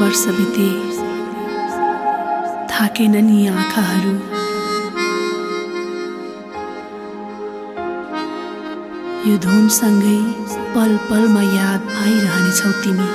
वर्ष बिते थाकेनन् यी आँखाहरू। यो धुनसँगै पल पलमा याद आइरहनेछौ तिमी।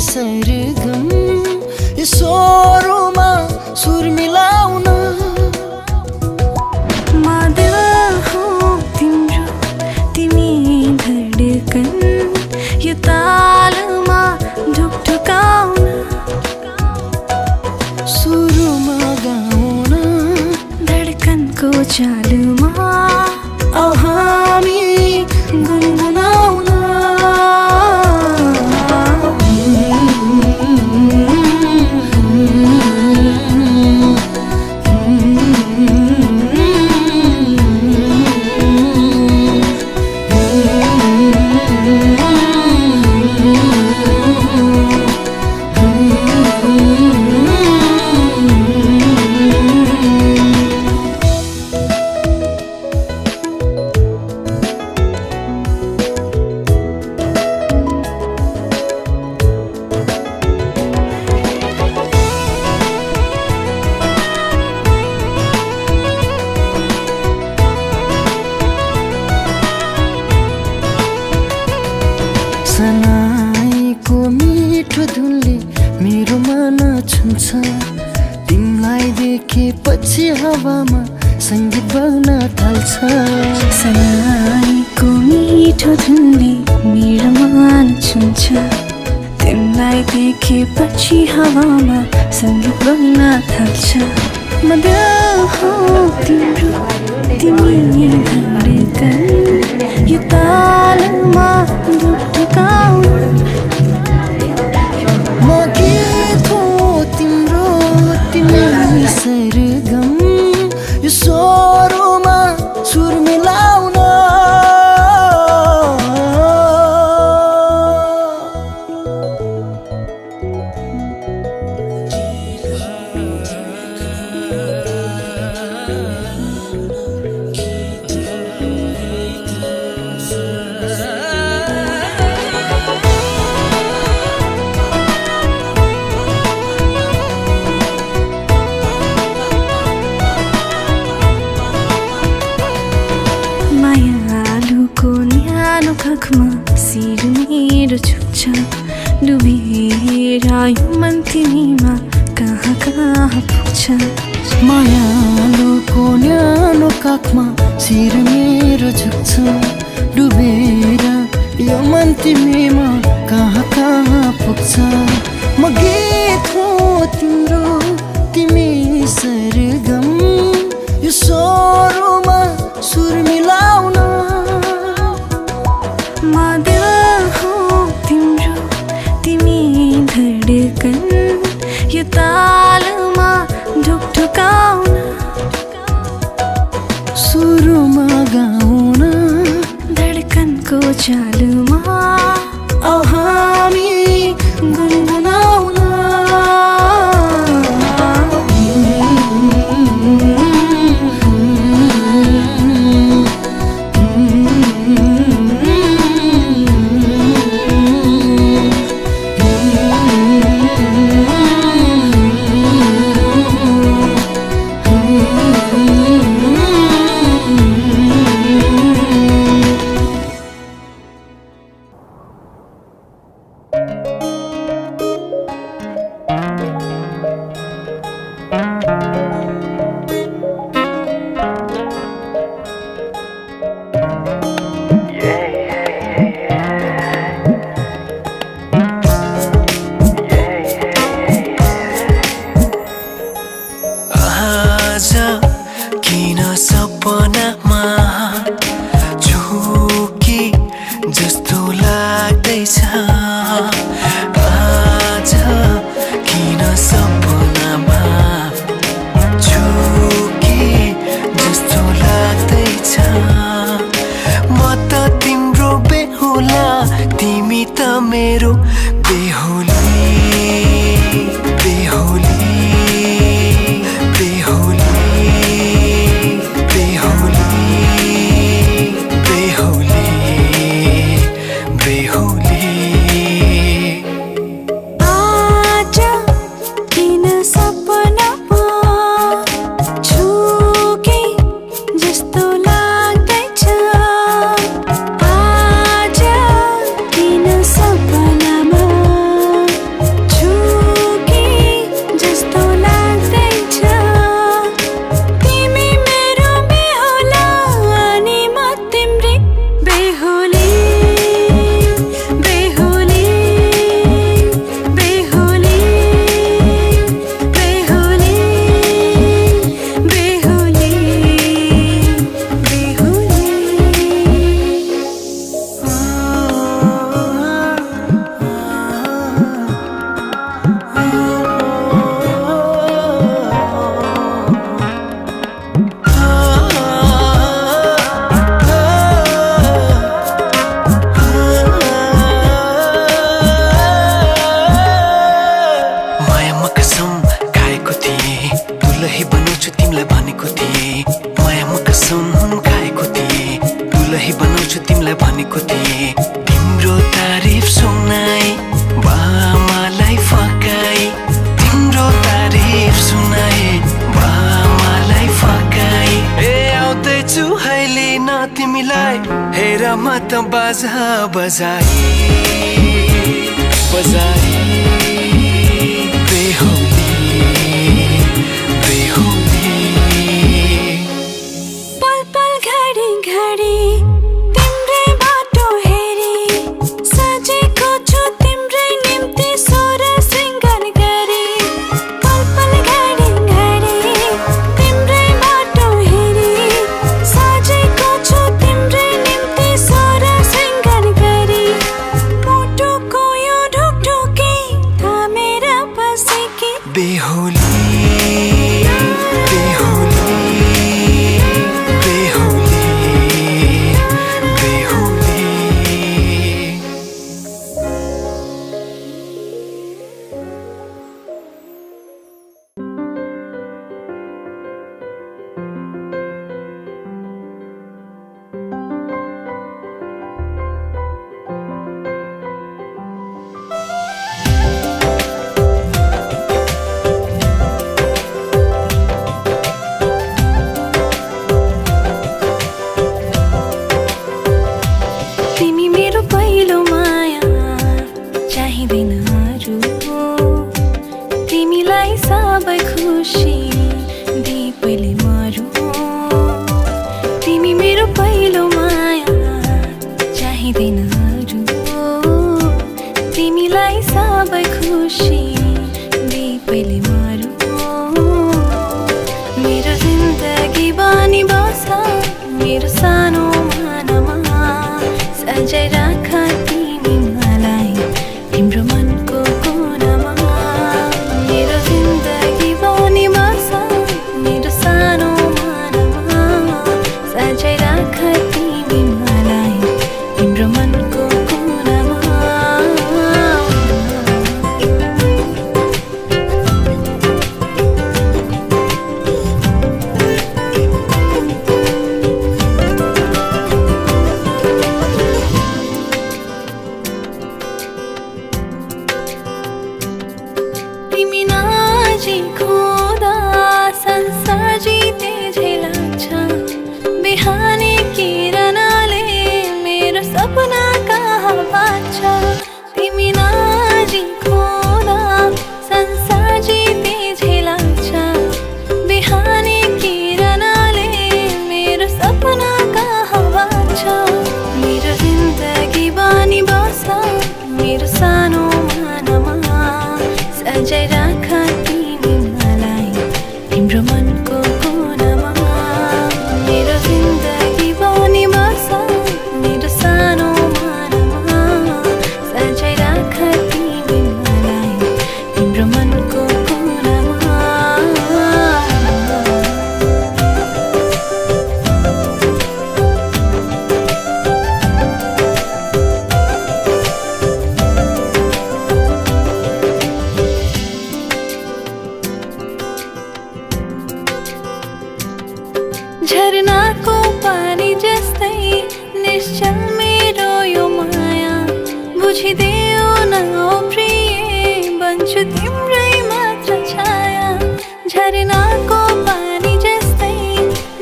सरगम यो स्वरमा सुर मिलाउन मादिल हो तिम्रो तिमी धडकन यो तालमा ढुकढुकाउन सुरुमा गाउन धडकनको चालुमा औ हामी गुनगुनाउन सनाईको मिठो धुनले मेरो मन छुन्छ तिमीलाई देखेपछि हावामा सङ्गीत बग्न थाल्छ सनाईको मिठो धुनले मेरो मन छुन्छ तिमीलाई देखेपछि हावामा सङ्गीत बग्न थाल्छ म दिल हो तिम्रो तिमी धडकन यो तालमा ढुकढुकाउन म गीत हो तिम्रो तिमी सरगम यो स्वरमा सुर मिलाउन आँखमा शिर मेरो छुट्छ डुबेर यो मन तिमीमा कहाँ कहाँ पुग्छ मायालुको न्यानो काखमा शिर मेरो झुक्छ डुबेर यो मन तिमीमा कहाँ कहाँ पुग्छ म गीत हो तिम्रो तिमी सरगम यो स्वरमा सुर मिलाउन म दिल हो तिम्रो तिमी धडकन यो तालमा ढुकढुकाउन सुरुमा गाउन धडकनको चालुमा औ हामी गुनगुनाउन त बाजा बजाई बजाई बेहुली बेहुली पल पल घडी घडी तिम्रै बाटो हेरी सजेको छु तिम्रै निम्ति सोर सिंगार गरी पल पल घडी घडी तिम्रै बाटो हेरी सजेको छु तिम्रै निम्ति सोर सिंगार गरी मुटुको यो ढुकढुकी थामेर बसेकी बेहुली बेहुली बेहुली बेहुली तिमी मेरो पहिलो माया चाहिँदैन अरू तिमीलाई सबै खुसी दिई पहिले मरू तिमी मेरो पहिलो माया चाहिँदैन अरू तिमीलाई सबै खुसी दिई पहिले मरू मेरो जिन्दगी बानी बस मेरो सानो मानमा सजाइ राख तिमी मलाई तिम्रो मनको कोनामा मेरो जिन्दगी बानी बस मेरो सानो मानमा सजाइ राख तिमी मलाई तिम्रो मनको कोनामा तिमी नजिखुँदा संसार जिते झै लाग्छ बिहानी किरणले मेरो सपना कहाँ बाँच्छ तिमी नजिखुँदा संसार जिते झै लाग्छ बिहानी किरणले मेरो सपना कहाँ बाँच्छ मेरो जिन्दगी बानी बस मेरो सानो मानमा सजाइ राख तिमी मलाई तिम्रो मनको कोनामा मेरो जिन्दगी बानी बस मेरो सानो मानमा सजाइ राख तिमी मलाई तिम्रो मनको कोनामा झरनाको पानी जस्तै निश्चल मेरो यो माया बुझिदेऊ न ओ प्रिय बन्छु तिम्रै मात्र छाया झरनाको पानी जस्तै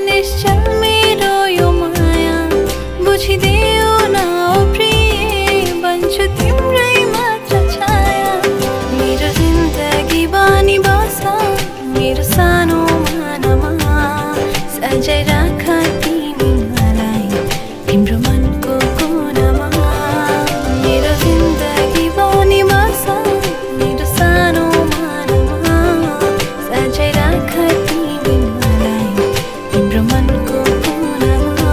निश्चल मेरो यो माया बुझिदेऊ न ओ प्रिय बन्छु तिम्रै मात्र छाया मेरो जिन्दगी बानी बस मेरो सानो मानमा सजाइ राख तिमी मलाई तिम्रो मनको कोनामा मेरो जिन्दगी बानी बस मेरो सानो मानमा सजाइ राख तिमी मलाई तिम्रो मनको कोनामा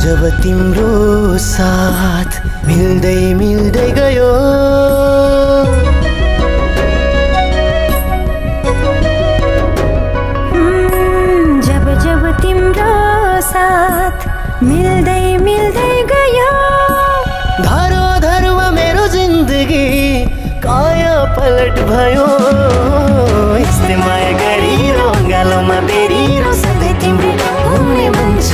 जब तिम्रो साथ मिल्दै मिल्दै गयो जब जब तिम्रो जिन्दगी काया पलट भयो यस्तै माया गरिरो गालोमा बेरिरो सधैँ तिम्रो हुने भन्छ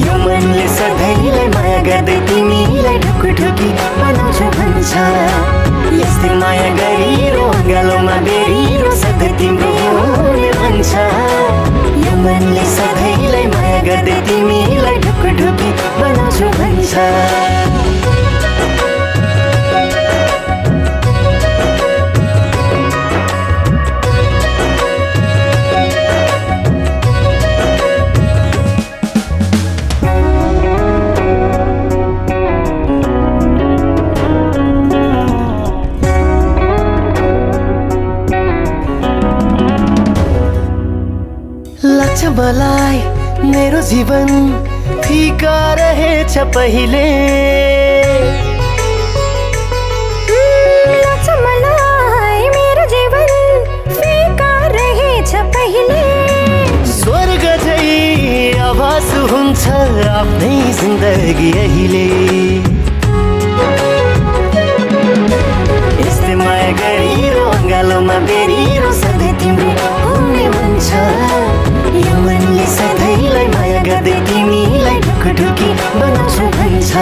यो मनले सधैँलाई माया गर्दै तिमीलाई ढुकुढुकी बनाउँछ भन्छ यस्तै माया गरिरो गालोमा बेरिरो सधैँ तिम्रो हुने भन्छ यो मनले सधैँलाई माया गर्दै तिमीलाई ढुकुढुकी बनाउँछ भन्छ लाग्छ मलाई मेरो जीवन फिका रहेछ पहिले लाग्छ मलाई मेरो जीवन फिका रहेछ पहिले स्वर्ग झै आभास हुन्छ आफ्नै जिन्दगी अहिले यस्तै माया गरिरो गालोमा बेरिरो सधैँ तिम्रो हुने भन्छ यो मनले सधैँलाई माया गर्दै तिमीलाई ढुकुढुकी बनाउँछ भन्छ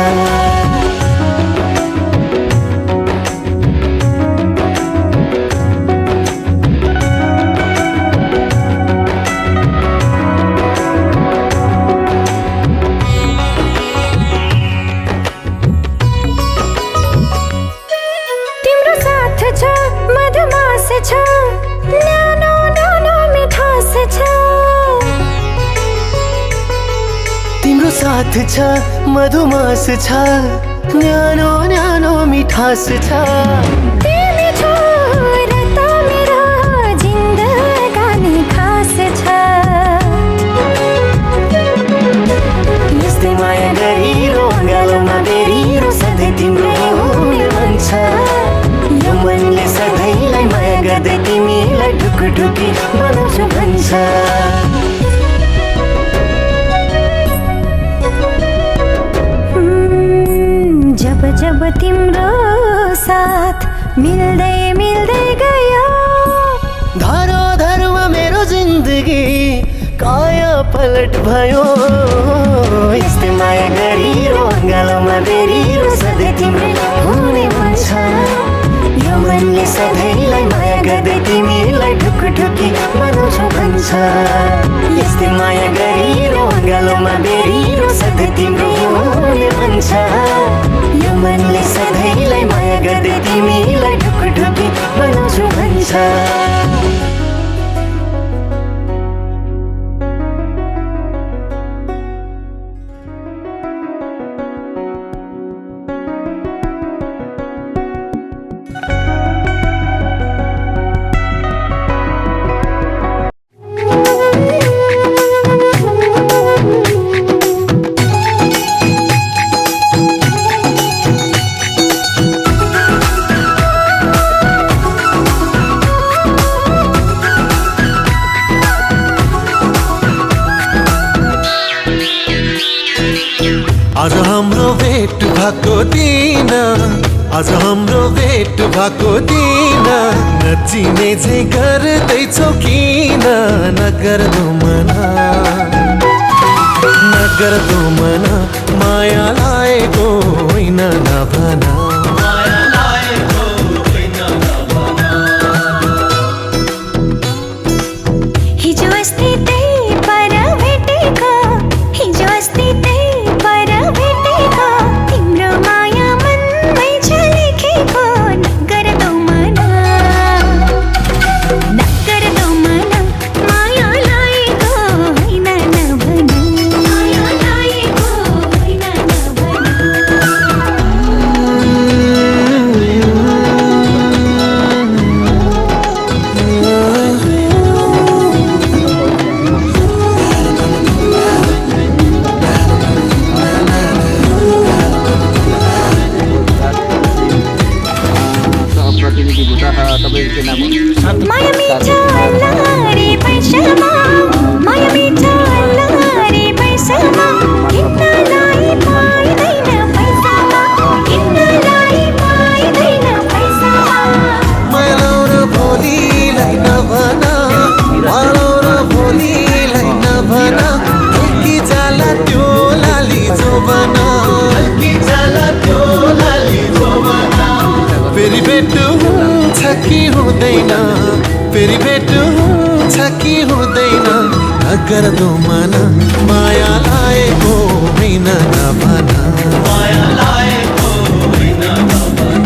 तिम्रो साथ छ मधुमास छ न्यानो न्यानो मिठास छ तिम्रो साथ छ मधुमास छ न्यानो न्यानो मिठास छ तिमी छौ र त मेरो जिन्दगानी खास छ यस्तै माया गरिरो गालोमा बेरिरो सधैँ तिम्रो हुने भन्छ यो मनले सधैँलाई माया गर्दै तिमीलाई ढुकुढुकी बनाउँछ भन्छ जब जब तिम्रो साथ मिल्दै मिल्दै गयो धरोधरमा मेरो जिन्दगी काया पलट भयो यस्तै माया गरिरो गालोमा बेरिरो सधैँ तिम्रो हुने भन्छ यो मनले सधैँलाई माया गर्दै तिमीलाई ढुकुढुकी बनाउँछ भन्छ यस्तै माया गरिरो गालोमा बेरिरो सधैँ तिम्रो हुने भन्छ यो मनले सधैँलाई माया गर्दै तिमीलाई ढुकुढुकी बनाउँछ भन्छ आज हाम्रो भेट भएको दिन आज हाम्रो भेट भएको दिन नचिने चाहिँ गर्दैछौ किन नगर्दो मना माया लागेको होइन नभना हिजो अस्ति त्यही पर भेटेको हिजो अस्ति त्यही पर भेटेको तिम्रो माया मनमै छ लेखेको नगर्दो मना माया लागेको होइन नभन माया लागेको होइन नभन भेट हुन्छ कि हुँदैन, फेरि भेट हुन्छ कि हुँदैन, नगर्दो मन माया लागेको होइन नभन, माया लागेको होइन नभन।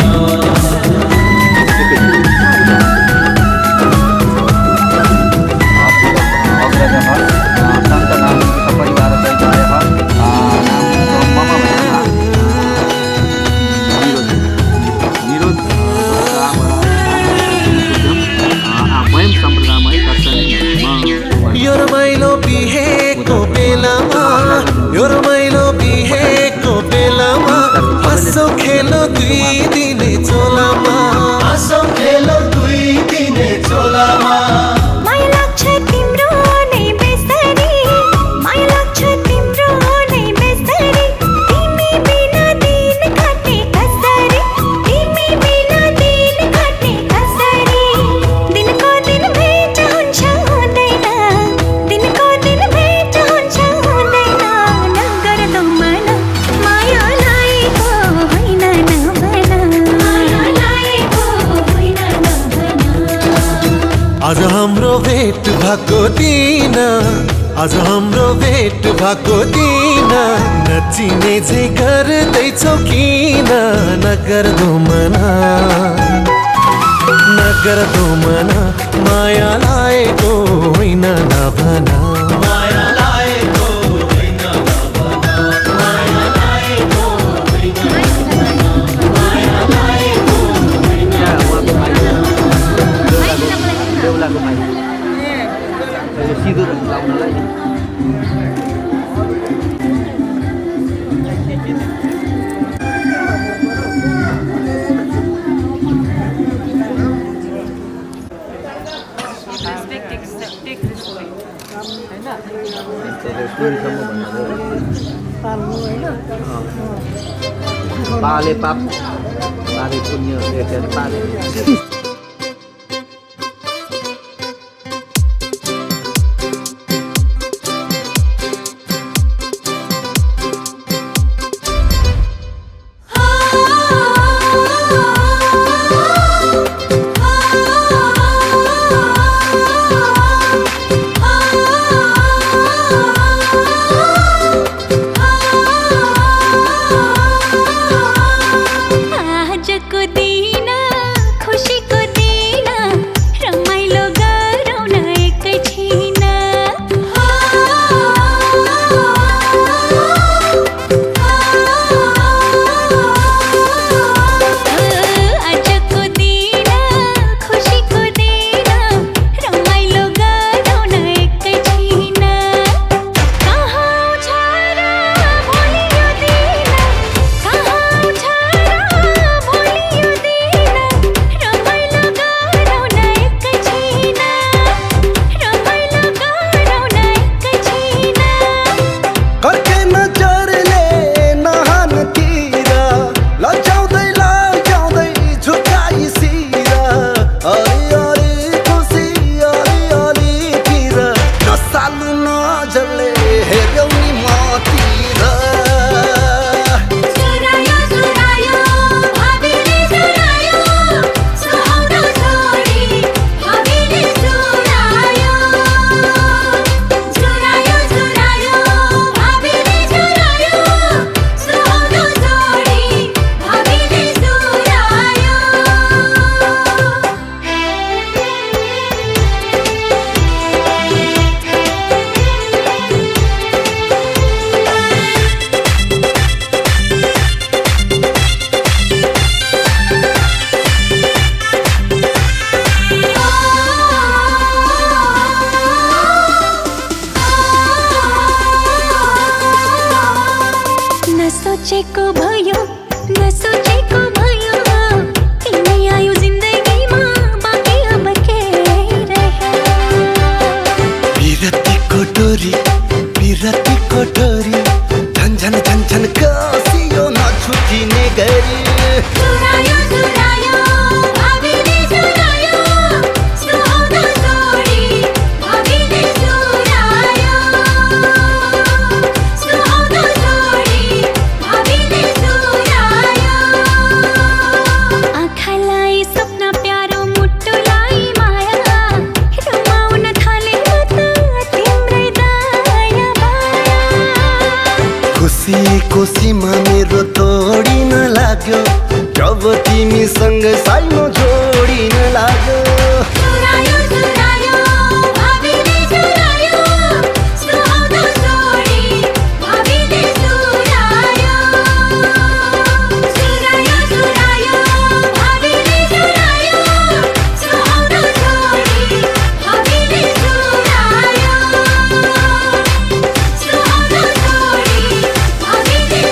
यो रमाइलो बिहेको बेलामा, यो रमाइलो बिहेको बेलामा, हाँसो खेलो दुई दिने चोलामा, हाँसो खेलो दुई दिने चोलामा। माया लाग्छ तिम्रो नै बेसरी, माया लाग्छ तिम्रो नै बेसरी, तिमी बिना दिन काट्ने कसरी, तिमी बिना दिन काट्ने कसरी। दिनको दिन भेट हुन्छ हुँदैन, दिनको दिन भेट हुन्छ हुँदैन, नगर्दो मन माया लागेको होइन नभन, माया लागेको होइन नभन। आज हाम्रो भेट भएको दिन, आज हाम्रो भेट भएको दिन, नचिने चाहिँ गर्दैछौ किन, नगर्दो मन, नगर्दो मन माया लागेको होइन नभन, माया लागेको होइन नभन, माया लागेको होइन नभन, माया लागेको होइन बेहुलाको माइक यो सिँदुर लाउनलाई पाले पाप पाले पुण्य पाले। आजको दिन खुसीको अब तिमीसँग साइनो जोडिन लाग्यो चुरायो चुरायो भाबीले चुरायो सुहाउँदो छोडी भाबीले चुरायो चुरायो चुरायो भाबीले चुरायो सुहाउँदो छोडी भाबीले चुरायो सुहाउँदो छोडी भाबीले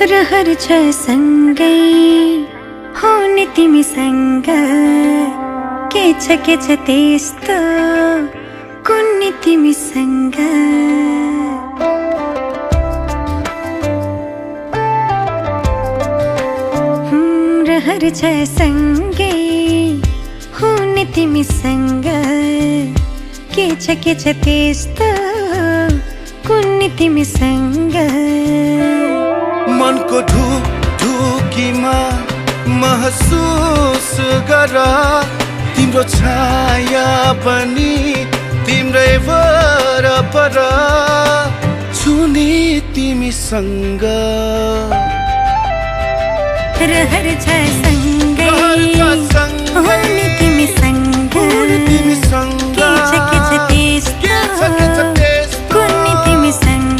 रहर छ सँगै हुने तिमीसँग के छ त्यस्तो कुन्नी तिमीसँग रहर छ सँगै हुने तिमीसँग के छ त्यस्तो कुन्नी तिमीसँग मनको ढुकीमा महसुस गर तिम्रो छाया पनि तिम्रै वरपर छुने तिमीसँग रहर छ सँगै हुने तिमीसँग के छ त्यस्तो कुन्नी तिमीसँग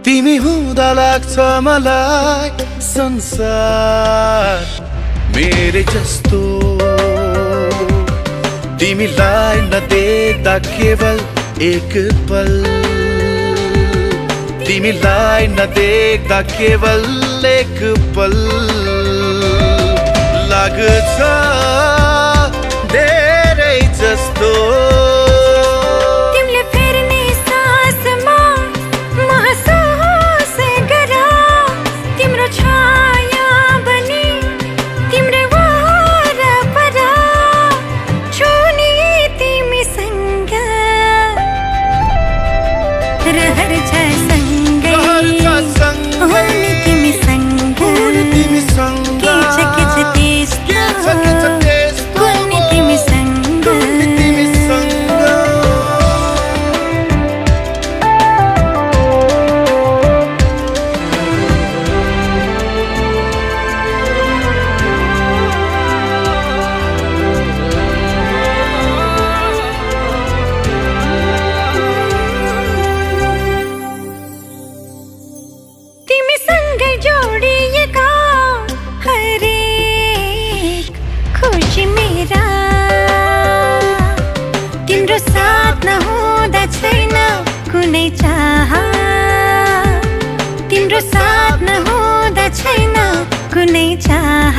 तिमी हुँदा लाग्छ मलाई संसार मेरै जस्तो तिमीलाई नदेख्दा केवल एक पल तिमीलाई नदेख्दा केवल एक पल लाग्छ धेरै जस्तो रहर छ सँगै हुने तिमीसँग के छ त्यस्तो कुन्नी तिमीसँग जोडिएका हरेक खुसी मेरा तिम्रो साथ नहुँदा छैन कुनै चाह तिम्रो साथ नहुँदा छैन कुनै चाह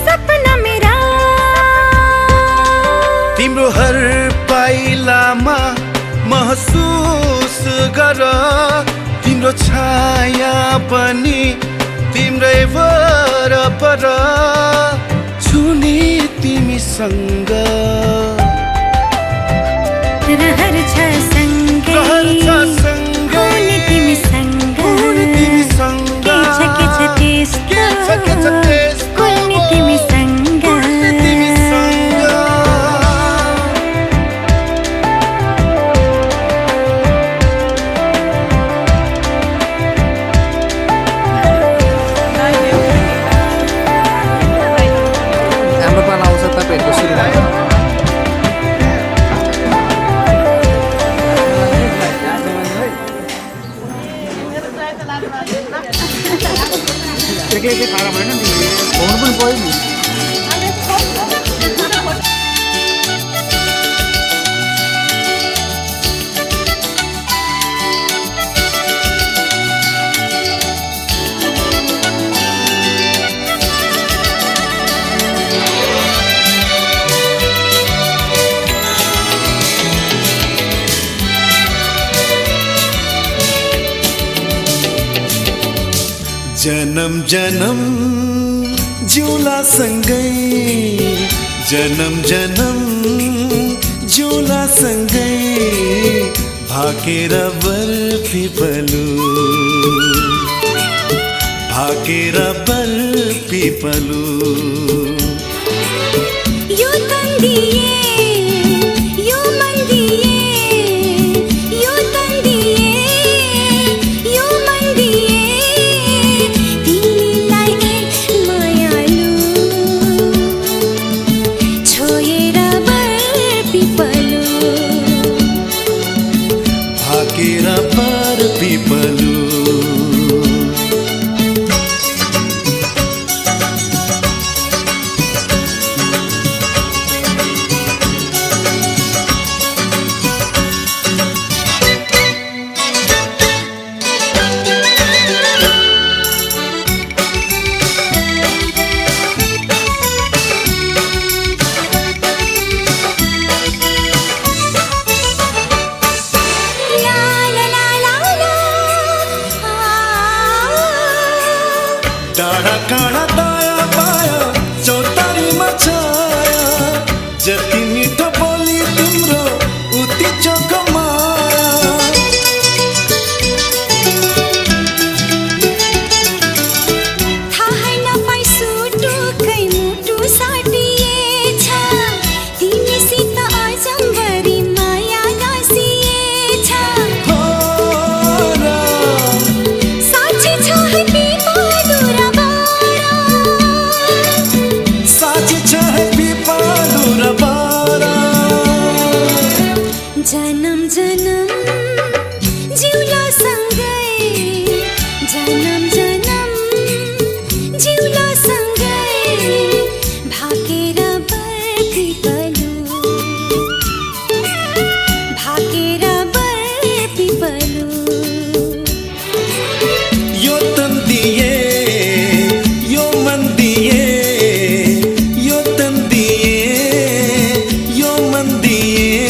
सपना मेरा तिम्रो हर पाइलामा महसुस गर तिम्रो छाया पनि तिम्रै वरपर छु सँग रहर छ सँगै हुने तिमीसँग के छ त्यस्तो कुल्ने तिमीसँग हाम्रो पाला आउँछ तपाईँहरूको सुरुमा एक्लै खाएर भएन नि खुवाउनु पनि पऱ्यो नि जन्म जन्म जिउला सँगै जन्म जन्म जिउला सँगै भाकेर बर्फी पलु यो तन दिए यो मन दिए यो तन दिए यो मन दिए तिमीलाई एक मायालु छोएर बर्फी पलु भाकेर बर्फी पलु डाँडा काँडा दायाँ बायाँ चौतारीमा छाया जति मिठो बोली तिम्रो उति चोखो माया थाहै नपाई सुटुकै मुटु साटिएछ तिमीसित अजम्बरी माया गाँसिएछ हो र साँच्ची छ है पिपालु र बारा साँची छ है पिपालु र बारा जन्म जन्म जिउला सँगै जन्म जन्म जिउला सँगै भाकेर बर्फी पलु भाकेर बर्फी पलु यो तन दिए यो मन दिए यो तन दिए यो मन दिए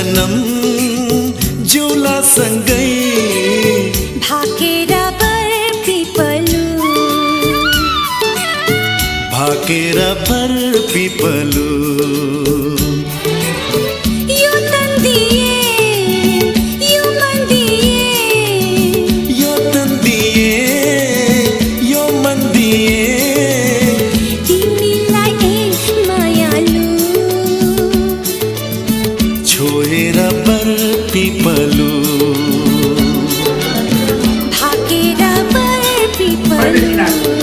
जन्म जुला सँगै भाकेर भाकेर पर पिपलु यो तन दिए यो मन दिए यो तन दिए यो मन दिए तिमीलाई मायालु छोएर पर पिपलु भाकेर पर पिपलु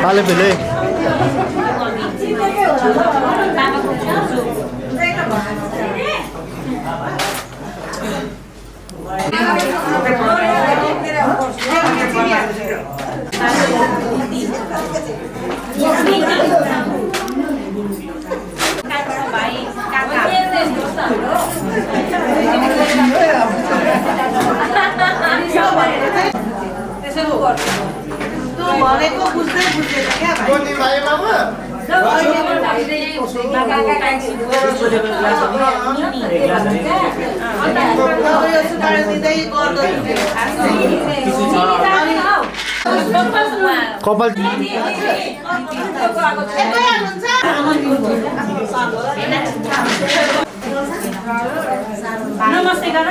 Vale, pele. कपाल नमस्ते गर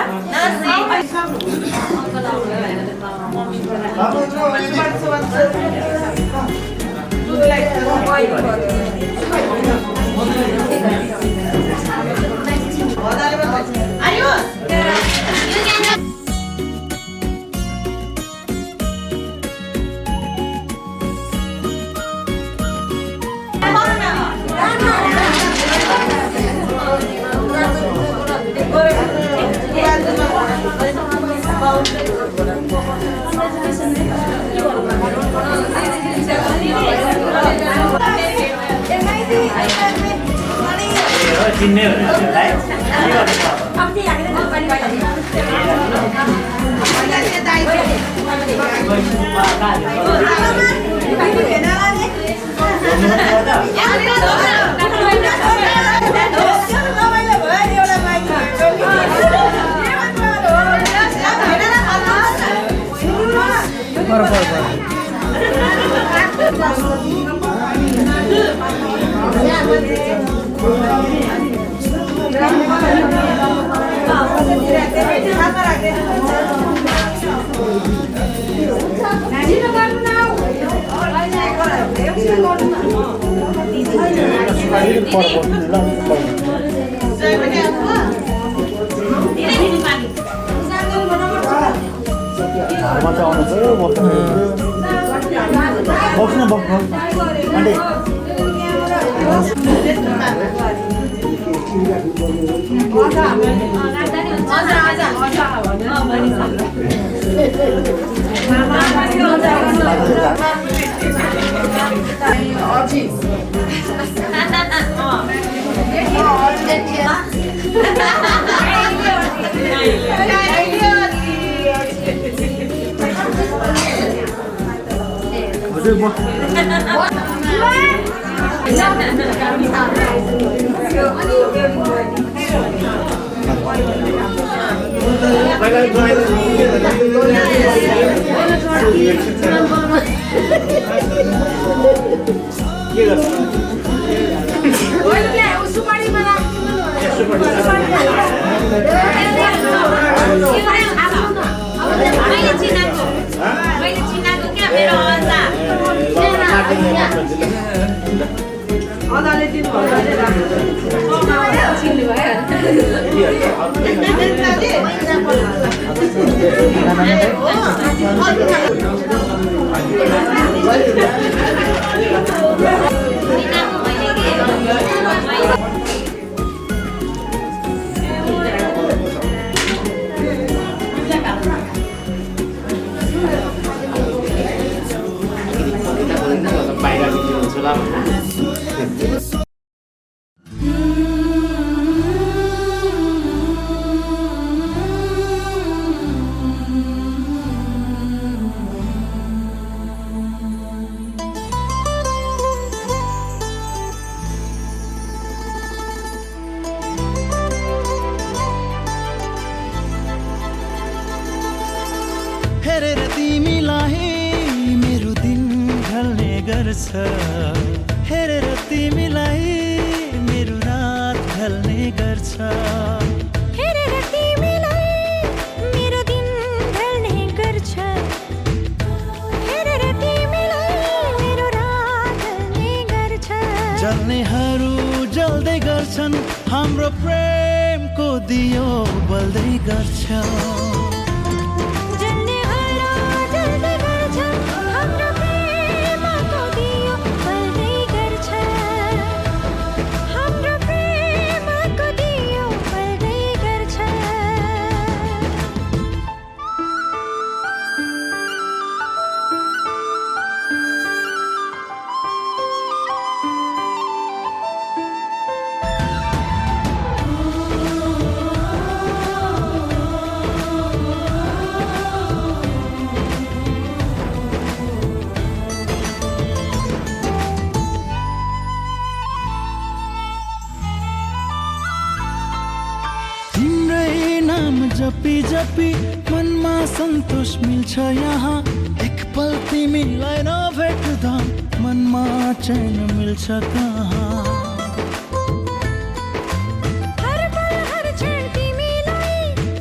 घरमा चाहिँ आउनु पर्यो बस्नु आन्टी हेरेर तिमीलाई मेरो दिन ढल्ने गर्छ हेरेर तिमीलाई मेरो रात ढल्ने गर्छ हेरेर तिमीलाई मेरो दिन ढल्ने गर्छ हेरेर तिमीलाई मेरो रात ढल्ने गर्छ जल्नेहरू जल्दै गर्छन् हाम्रो प्रेमको दियो बल्दै गर्छ जपी जपी मनमा सन्तोष मिल्छ यहाँ एक पल तिमीलाई नभेट्दा मनमा चैन मिल्छ कहाँ हर पल हर क्षण तिमीलाई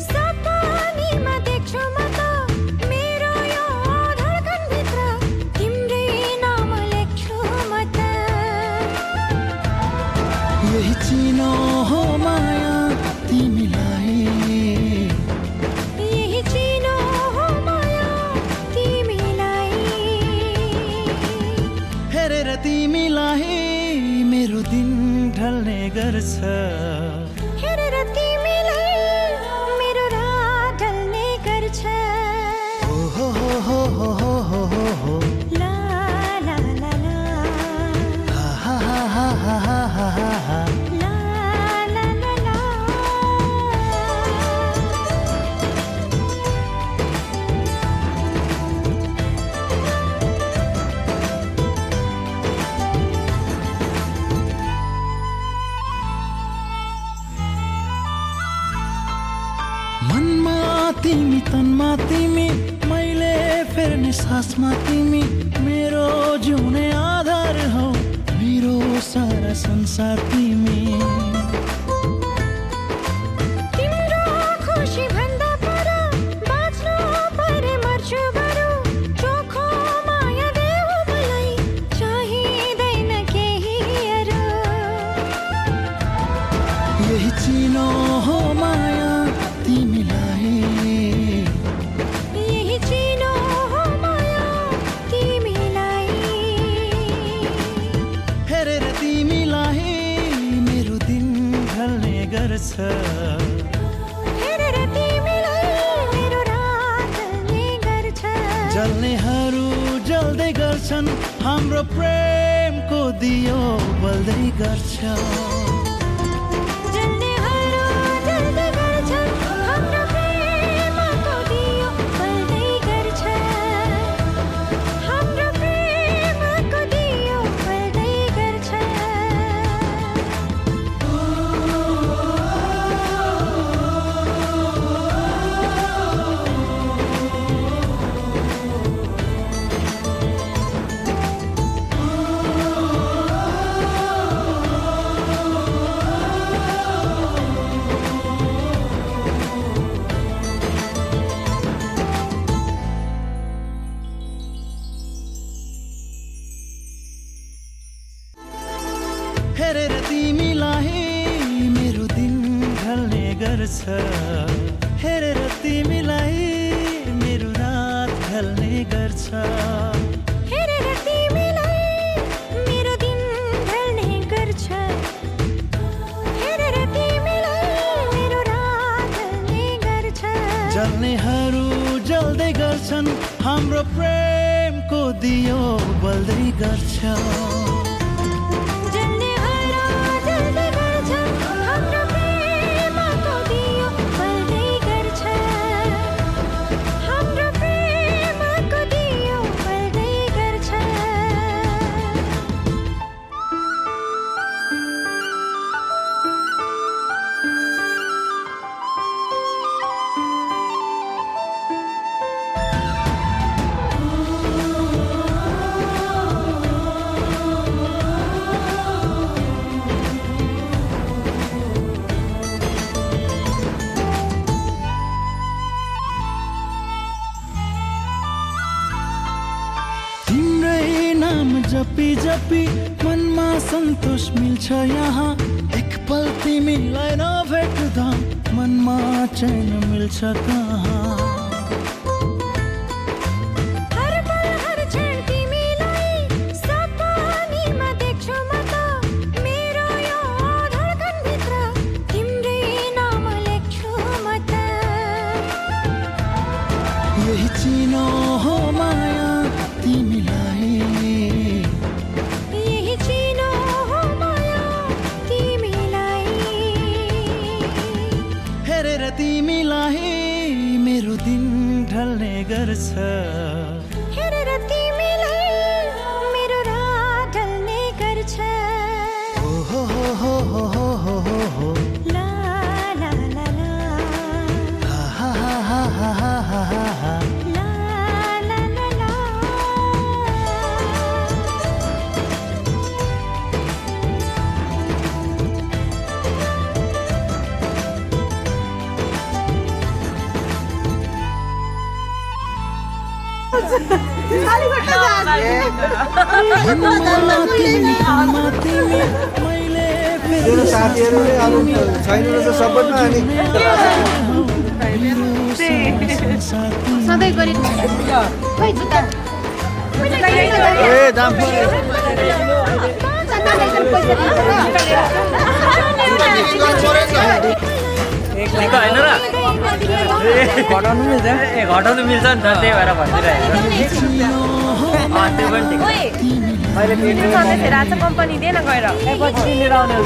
सपनीमा देख्छु म त मेरो यो धडकनभित्र तिम्रै नाम लेख्छु म त यही चिनो हो माया तिमीलाई तिमीलाई मेरो दिन ढल्ने गर्छ हेरेर तिमीलाई मेरो रात ढल्ने गर्छ हो हो हो हो हो हो हो हो ला ला ला ला हा हा हा हा हा हा हा हा ला ला ला ला मनमा तिमी तनमा तिमी मैले फेर्ने सासमा तिमी मेरो जिउने आधार हौ मेरो सारा संसार तिमी तिम्रो खुसी भन्दा पर बाँच्नु परे मर्छु बरु चोखो माया देऊ मलाई चाहिँदैन केही अरू यही चिनो हो माया तिमीलाई यही चिनो हो माया तिमीलाई गर्छ हेरेर तिमीलाई मेरो रात जल्ने गर्छ जल्नेहरू जल्दै गर्छन् हाम्रो प्रेमको दियो बल्दै गर्छ जल्नेहरू जल्दै गर्छन् हाम्रो प्रेमको दियो बल्दै गर्छ हाम्रो प्रेमको दियो बल्दै गर्छ हेरेर तिमीलाई मेरो दिन ढल्ने गर्छ हेरेर तिमीलाई मेरो रात ढल्ने गर्छ हेरेर तिमीलाई मेरो दिन ढल्ने गर्छ हेरेर तिमीलाई मेरो रात ढल्ने गर्छ जल्नेहरू जल्दै गर्छन् हाम्रो प्रेमको दियो बल्दै गर्छ जल्नेहरू जल्दै गर्छन् हाम्रो प्रेमको दियो बल्दै गर्छ हाम्रो प्रेमको दियो बल्दै गर्छ तिम्रै नाम जपी जपी मनमा सन्तोष मिल्छ यहाँ एक पल तिमीलाई नभेट्दा मनमा चैन मिल्छ कहाँ हर पल हर क्षण तिमीलाई सपनीमा देख्छु म त मेरो यो धडकनभित्र तिम्रै नाम लेख्छु म त यही चिनो हो माया तिमीलाई यही चिनो हो माया तिमीलाई हेरेर तिमीलाई मेरो दिन ढल्ने गर्छ हेरेर तिमीलाई मेरो रात ढल्ने गर्छ हो हो हो हो हो हो हो हो ला ला ला ला हा हा हा हा हा हा हा हा ला ला ला ला मेरो साथीहरूले अरू छैन रहेछ सबैमा अनि सधैँ गरी खोइ जुत्ता ए दाम घटाउनु मिल्छ ए घटाउनु मिल्छ नि त त्यही भएर भनिदिरहेको त्यो पनि ठिक कम्पनी दिएन गएर पछि लिएर आउने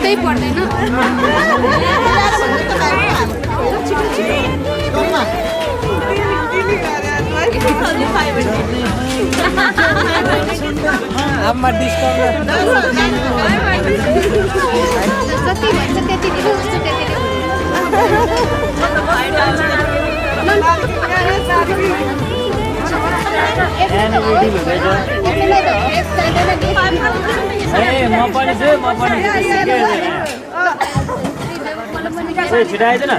त्यही पर्दैन आमा डिस्काउन्ट जति भन्छ त्यति दिनु म पनि छु म पनि छिटो आइदिन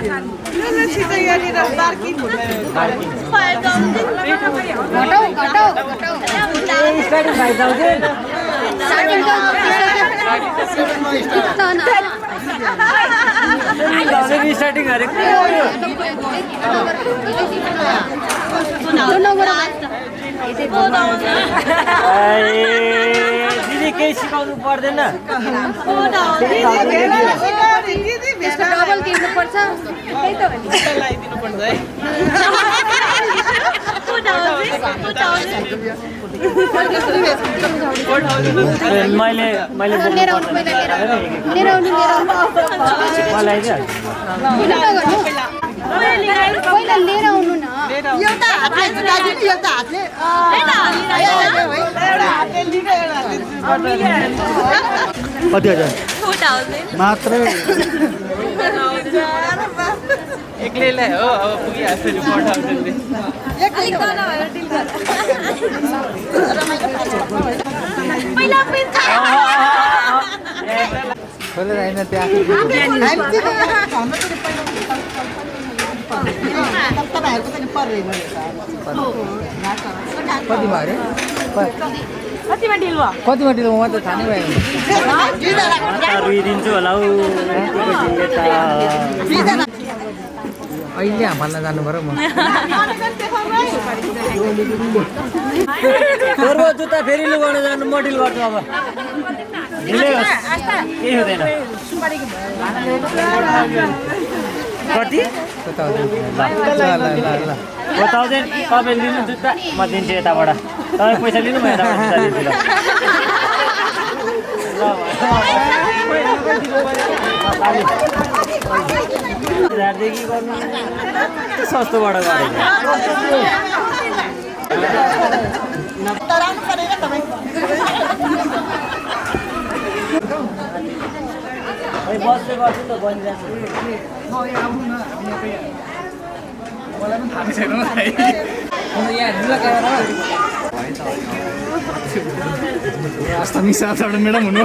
स्टार्टिङ गरेको दिदी केही सिकाउनु पर्दैन त्यसको डबल तिर्नुपर्छ त्यही त हो नि मैले लिएर आउनु पहिला लिएर आउनु न कति हजार मात्रै एक्लैलाई हो अब पुगिहाल्छ नि 4000 खोलेर होइन त्यहाँ कति भयो अरे कतिमा डिल भयो कतिमा दिनु म त थाहा नै भयो रुइदिन्छु होला हौ अहिले हाम्रोलाई जानु पऱ्यो म तोर्बो जुत्ता फेरि लुगाउन जानु म डिल गर्छु अब ढिलै होस् केही हुँदैन कति 4000 4000 तपाईँ लिनु जुत्ता म दिन्छु यताबाट तपाईँ पैसा लिनु म यताबाट जुत्ता दिन्छु ल देखि गर्नु सस्तोबाट गरेको बस्दै गर्छु त बनिरहेको म्याडम हुनु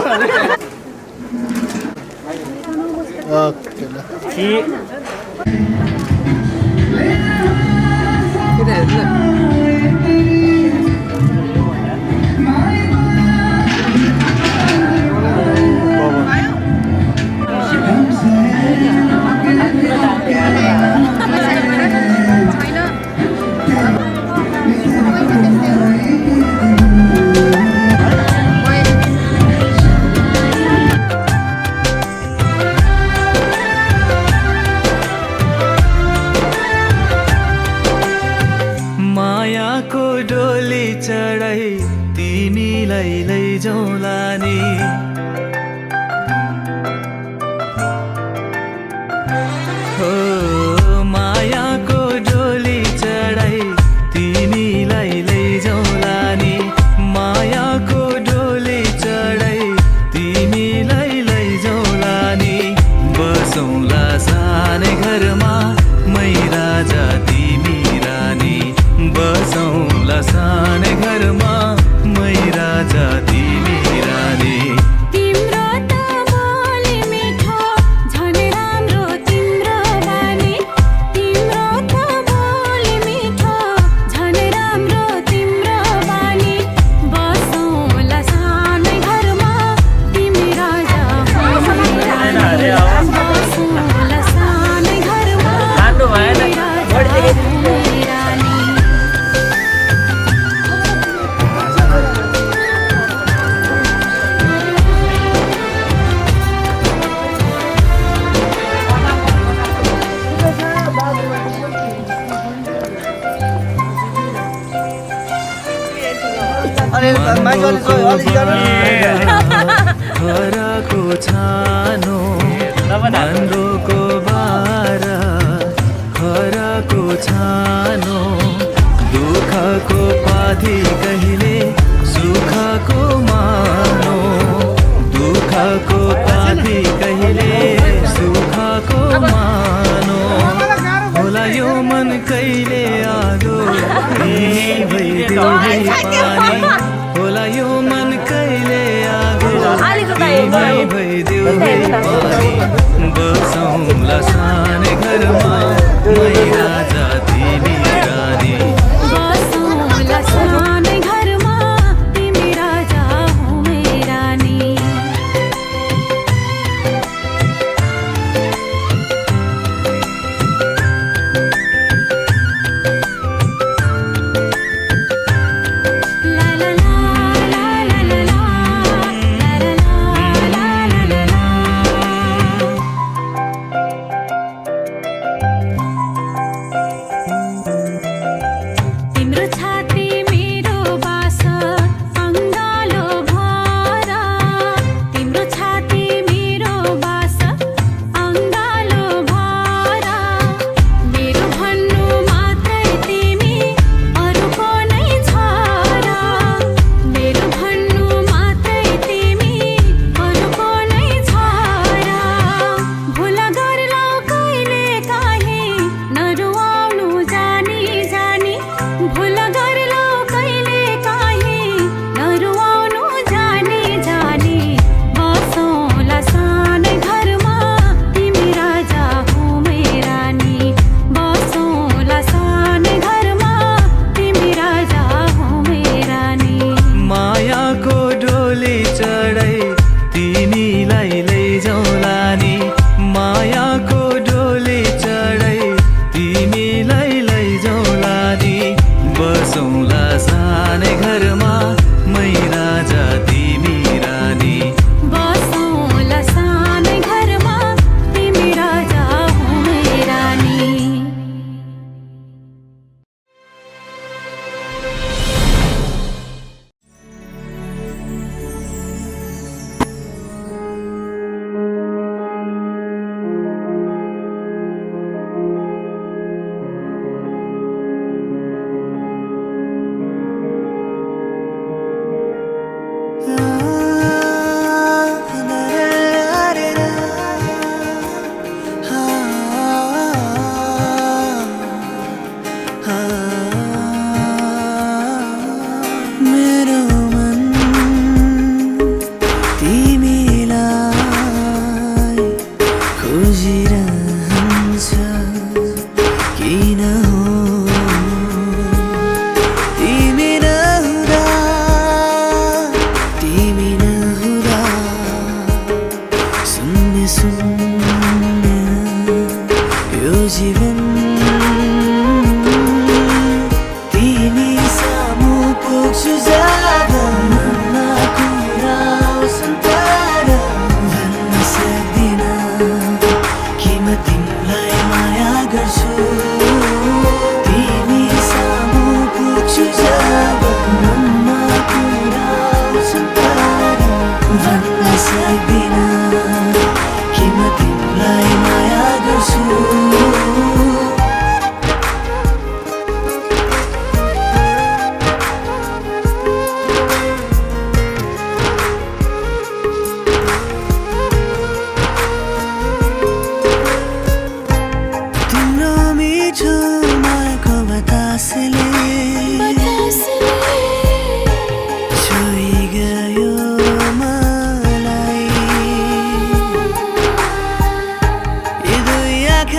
मायाको डोली चढाई तिमीलाई लैजाउँला नि हो मायाको डोली चढाई तिमीलाई लैजाउँला नि मायाको डोली चढाई तिमीलाई लैजाउँला नि बसौँला सानै घरमा मै राजा तिमी रानी बसौँला सानै घरमा मै राजा तिमी रानी तिम्रो त बोली मिठो झन् राम्रो तिम्रो बानी तिम्रो त बोली मिठो झन् राम्रो तिम्रो बानी बसौँला सानै घरमा तिमी राजा बसौँला सानै घरमा खानु भएन खराको छानो मान्द्रोको बारा खराको छानो दुःखको पाथी कहिले सुखको मानो दुःखको पाथी कहिले सुखको मानो होला यो मन कहिले आगो भइदेऊ पानी होला यो मन कहिले आगो भइदेऊ पानी बसौँला सानै घरमा मै राजा तिमी रानी बसौँला सानै घरमा तिमी राजा हो मेरा रानी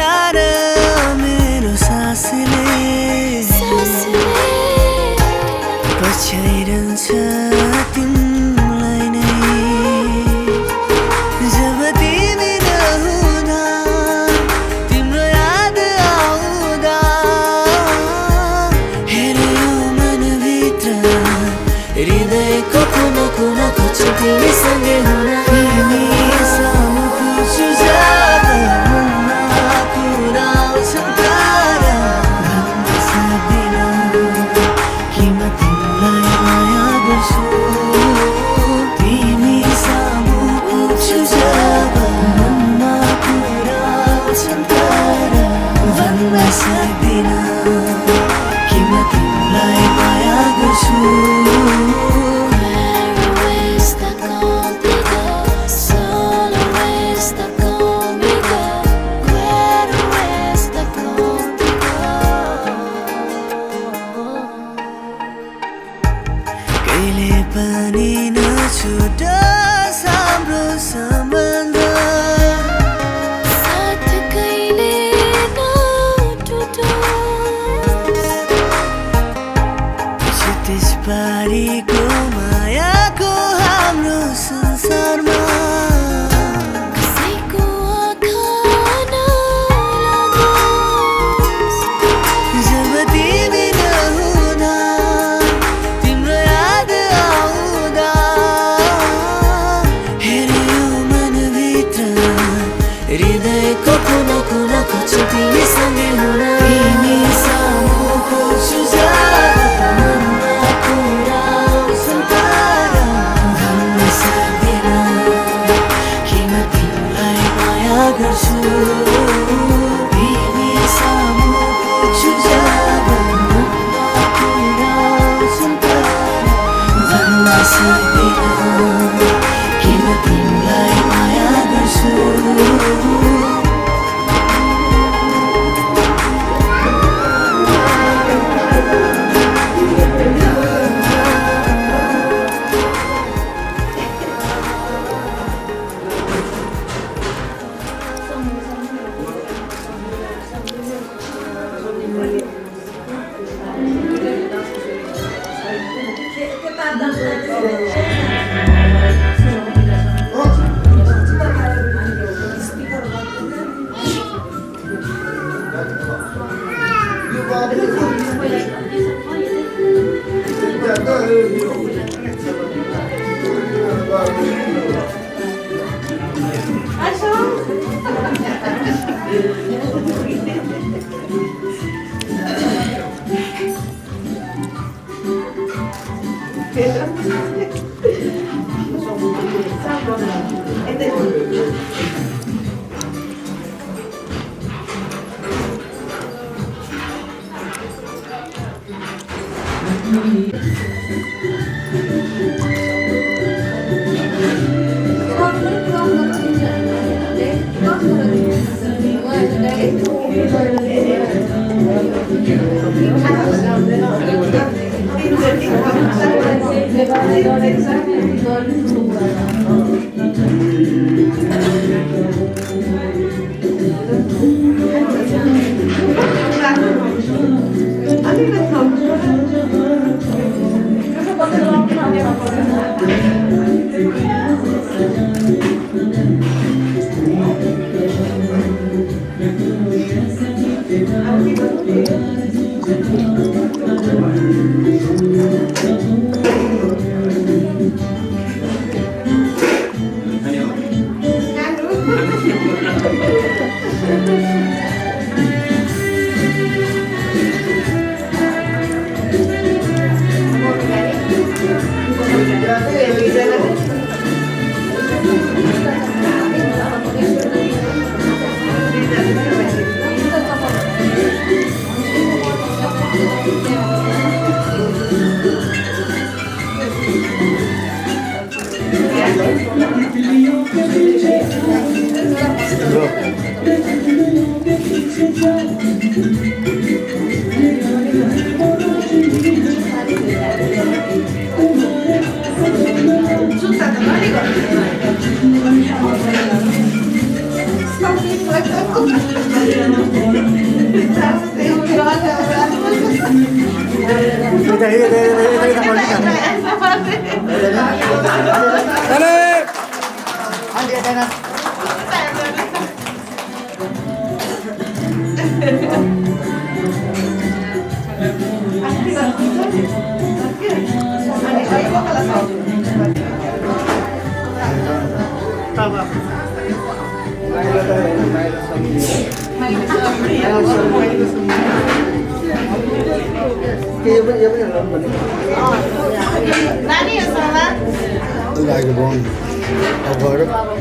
बिहान मेरो सासले पछ्याइरहन्छ तिमीलाई नै जब तिमी नहुँदा तिम्रो याद आउँदा हेऱ्यो मनभित्र हृदयको कुना कुना खोज्छु तिमीसँगै हुन तिमी सामु पुग्छु जब मनमा कुरा आउँछन् तारा भन्न सक्दिनँ कि म तिमीलाई माया गर्छु तिमी सामु पुग्छु जब मनमा कुरा आउँछन् तारा भन्न सक्दिनँ कि म तिमीलाई माया गर्छु कहिले पनि नछुटोस् हाम्रो सम्बन्ध साथ कहिले नटुटोस् क्षितिज पारीको मायाको हाम्रो संसारमा कसैको आँखा नलागोस् जब तिमी नहुँदा तिम्रो याद आउँदा हेऱ्यो मनभित्र हृदयको कुना कुना खोज्छु तिमीसँगै हुन तिमी सामु पुग्छु जब मनमा कुरा आउँछन् तारा भन्न सक्दिनँ कि म तिमीलाई माया गर्छु तिमी सामु पुग्छु जब मनमा कुरा आउँछन् तारा भन्न सक्दिनँ कि म तिमीलाई माया गर्छु Like bone. Avoid.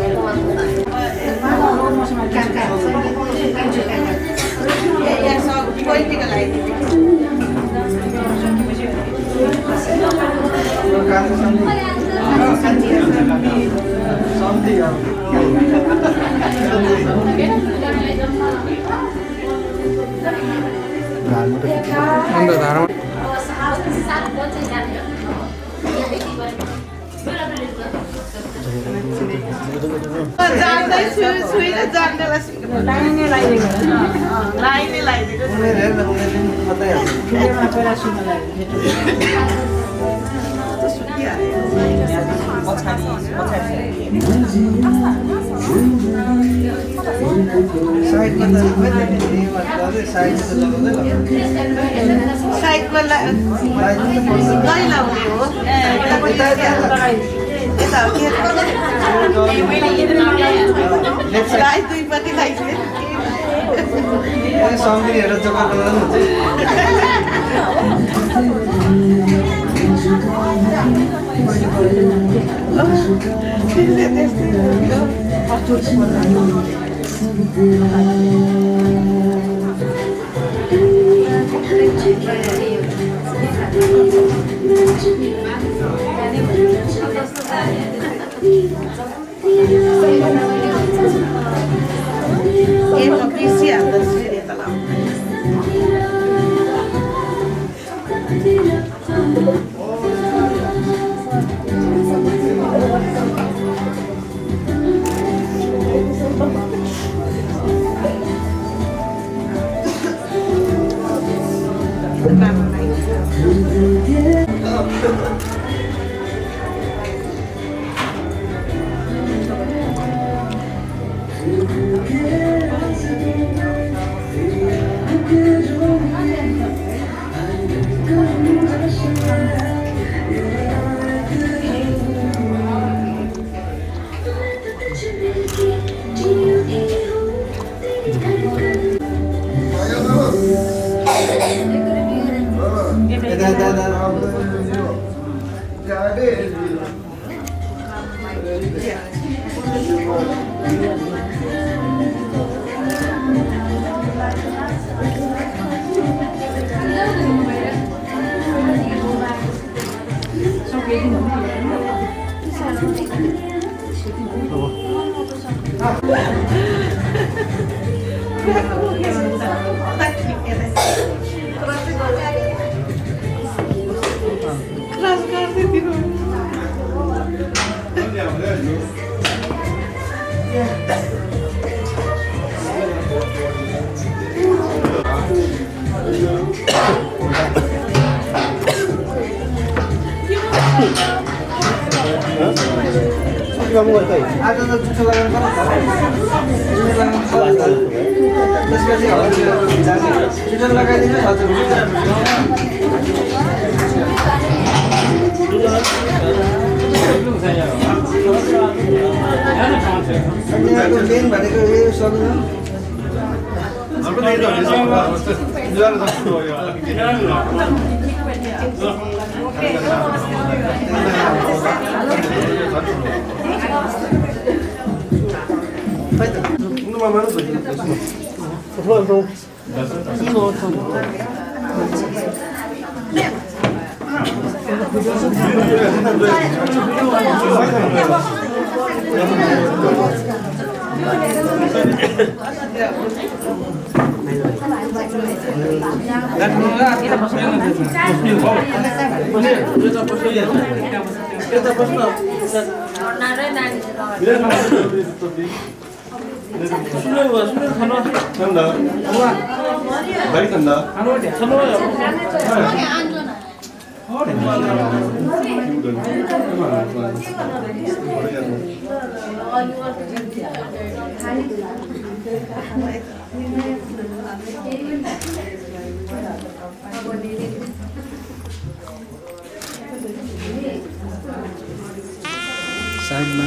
साइडमा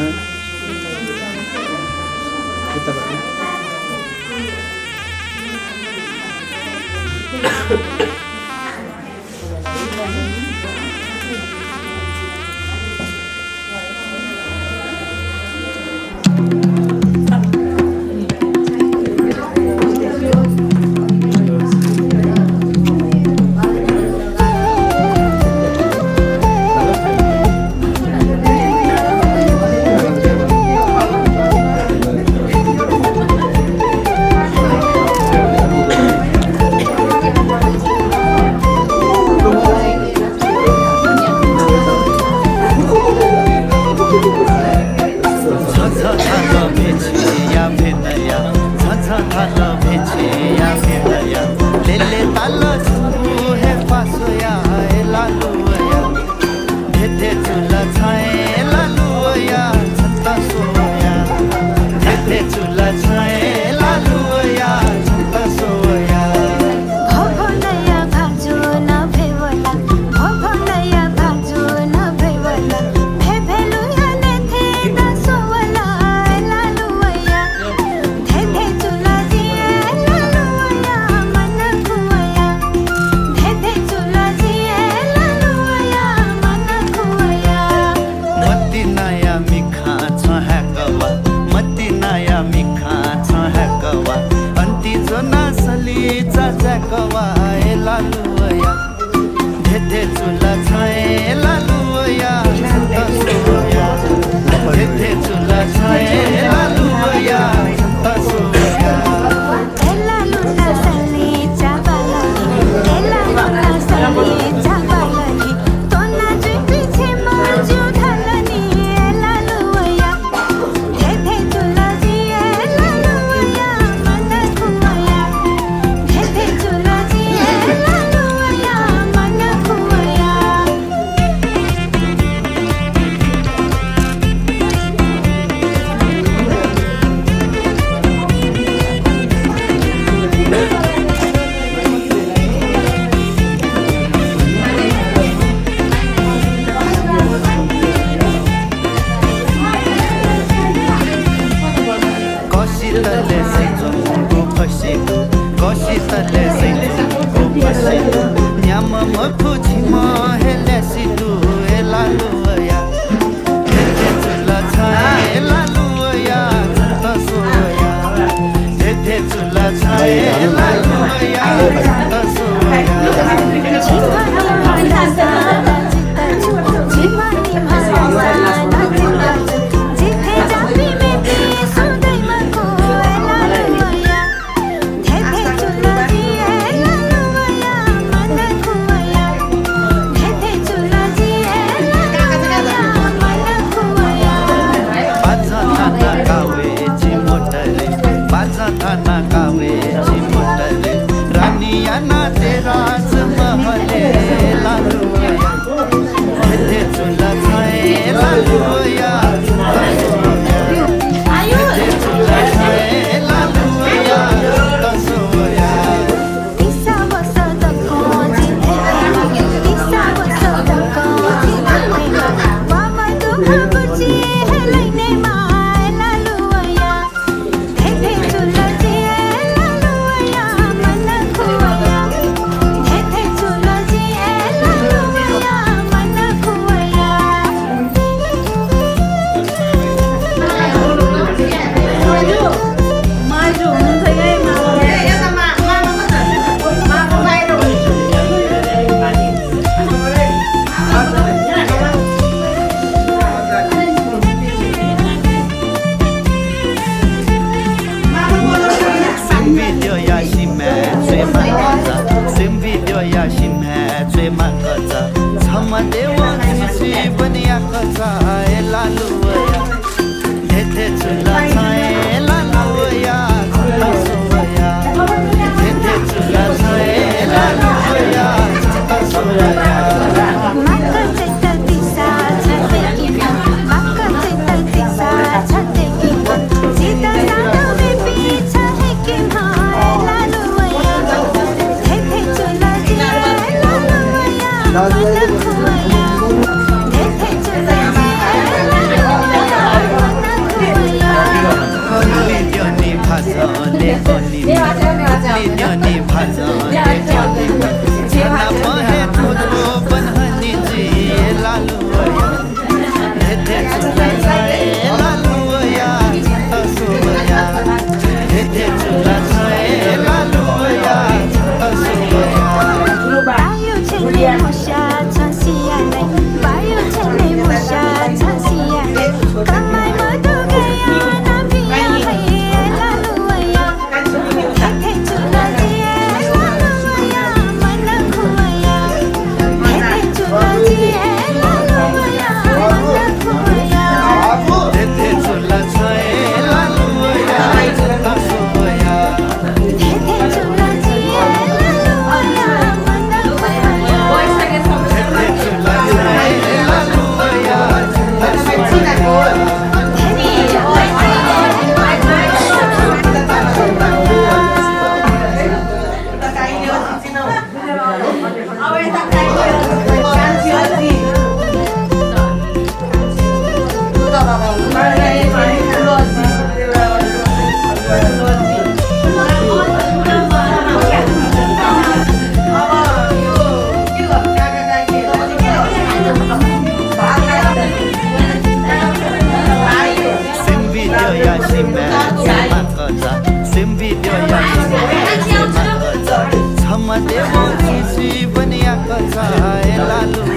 उतापट्टि ले पनि नि भाजले चली छना पहे खुदको बनहनी जी लालु या हेते चुला छाए लालु या असुया हेते चुला छाए लालु या असुया बायो छेले मुसा छसियाले बायो छेले मुसा छसियाले कमाई मधु गया ना बिया है लालुया हेते चुला जिए लालुया मन खुया हेते चुला जिए लालुया मन खुया हेते चुला छाए लालु या असुया हेते चुला जिए लालुया मन खुया हेते चुला छाए लालु या छम देव खुसी बनिया कछ लालु